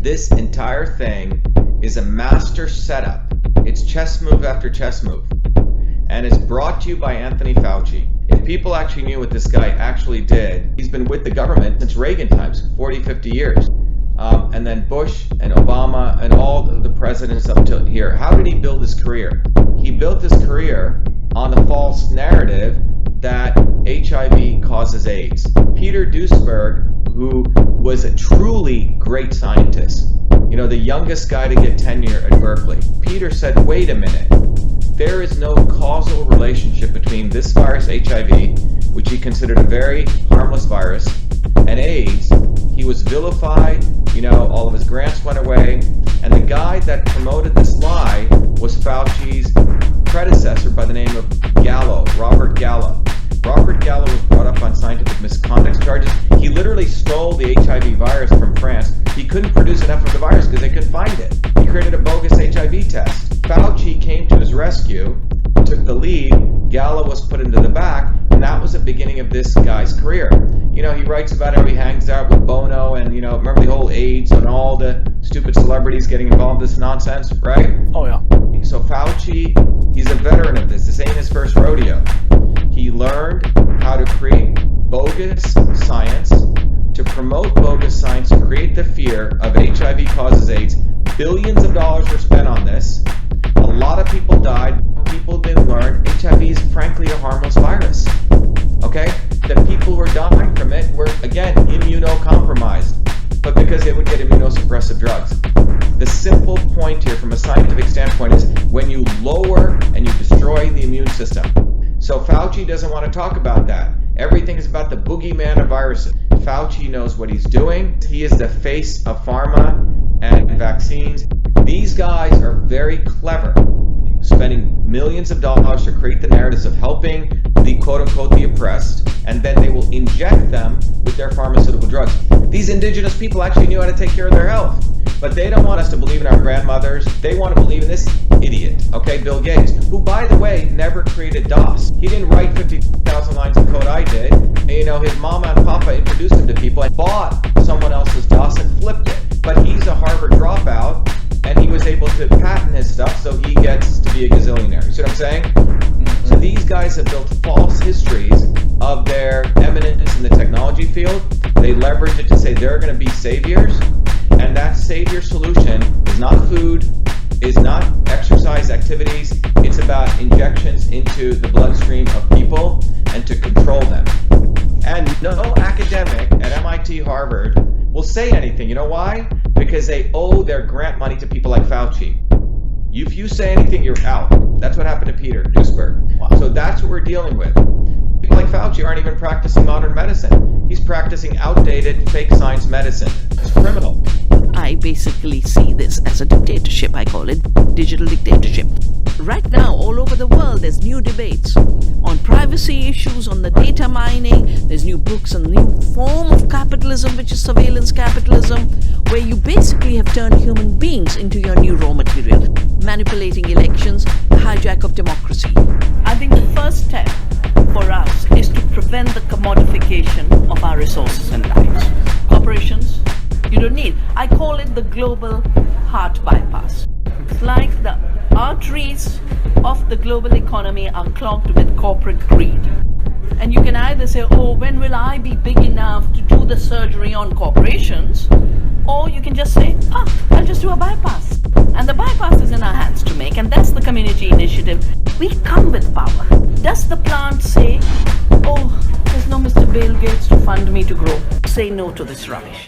This entire thing is a master setup. It's chess move after chess move. And it's brought to you by Anthony Fauci. If people actually knew what this guy actually did, he's been with the government since Reagan times, 40, 50 years. And then Bush and Obama and all the presidents up to here. How did he build his career? He built his career on the false narrative that HIV causes AIDS. Peter Duesberg, who was a truly great scientist, the youngest guy to get tenure at Berkeley, Peter said, wait a minute, there is no causal relationship between this virus, HIV, which he considered a very harmless virus, and AIDS. He was vilified, all of his grants went away, and the guy that promoted this lie was Fauci's predecessor by the name of Gallo, Robert Gallo. Robert Gallo was brought up on scientific misconduct charges. He literally stole the HIV virus from France. He couldn't produce enough of the virus because they couldn't find it. He created a bogus HIV test. Fauci came to his rescue, took the lead, Gallo was put into the back, and that was the beginning of this guy's career. He writes about how he hangs out with Bono and, remember the whole AIDS and all the stupid celebrities getting involved in this nonsense, right? Oh, yeah. So Fauci, he's a veteran of this. This ain't his first rodeo. He learned how to create bogus science, to promote bogus science, to create the fear of HIV causes AIDS. Billions of dollars were spent on this. A lot of people died. People didn't learn. HIV is frankly a harmless virus. Okay? The people who were dying from it were, again, immunocompromised, but because they would get immunosuppressive drugs. The simple point here from a scientific standpoint is when you lower and you destroy the immune system. So Fauci doesn't want to talk about that. Everything is about the boogeyman of viruses. Fauci knows what he's doing. He is the face of pharma and vaccines. These guys are very clever, spending millions of dollars to create the narratives of helping the quote-unquote the oppressed, and then they will inject them with their pharmaceutical drugs. These indigenous people actually knew how to take care of their health, but they don't want us to believe in our grandmothers. They want to believe in this idiot, Bill Gates, who, by the way, never created DOS. He didn't write 50,000 lines of code. I did. And, his mama and papa introduced him to people and bought someone else's DOS and flipped it. But he's a Harvard dropout, and he was able to patent his stuff, so he gets to be a gazillionaire. You see what I'm saying? Mm-hmm. So these guys have built false histories of their eminence in the technology field. They leverage it to say they're going to be saviors, and that savior solution is not food, is not exercise activities. It's about injections into the bloodstream of people and to control them. And no academic at MIT, Harvard will say anything. You know why? Because they owe their grant money to people like Fauci. If you say anything, you're out. That's what happened to Peter Duesberg. Wow. So that's what we're dealing with. People like Fauci aren't even practicing modern medicine. He's practicing outdated fake science medicine. It's criminal. I basically see this as a dictatorship. I call it digital dictatorship. Right now, all over the world, there's new debates on privacy issues, on the data mining. There's new books, a new form of capitalism, which is surveillance capitalism, where you basically have turned human beings into your new raw material, manipulating elections, the hijack of democracy. I think the first step for us is to prevent the commodification of our resources and lives. Corporations, you don't need. I call it the global heart bypass. It's like the arteries of the global economy are clogged with corporate greed. And you can either say, when will I be big enough to do the surgery on corporations? Or you can just say, I'll just do a bypass. And the bypass is in our hands to make, and that's the community initiative. We come with power. Does the plant say, there's no Mr. Bill Gates to fund me to grow? Say no to this rubbish.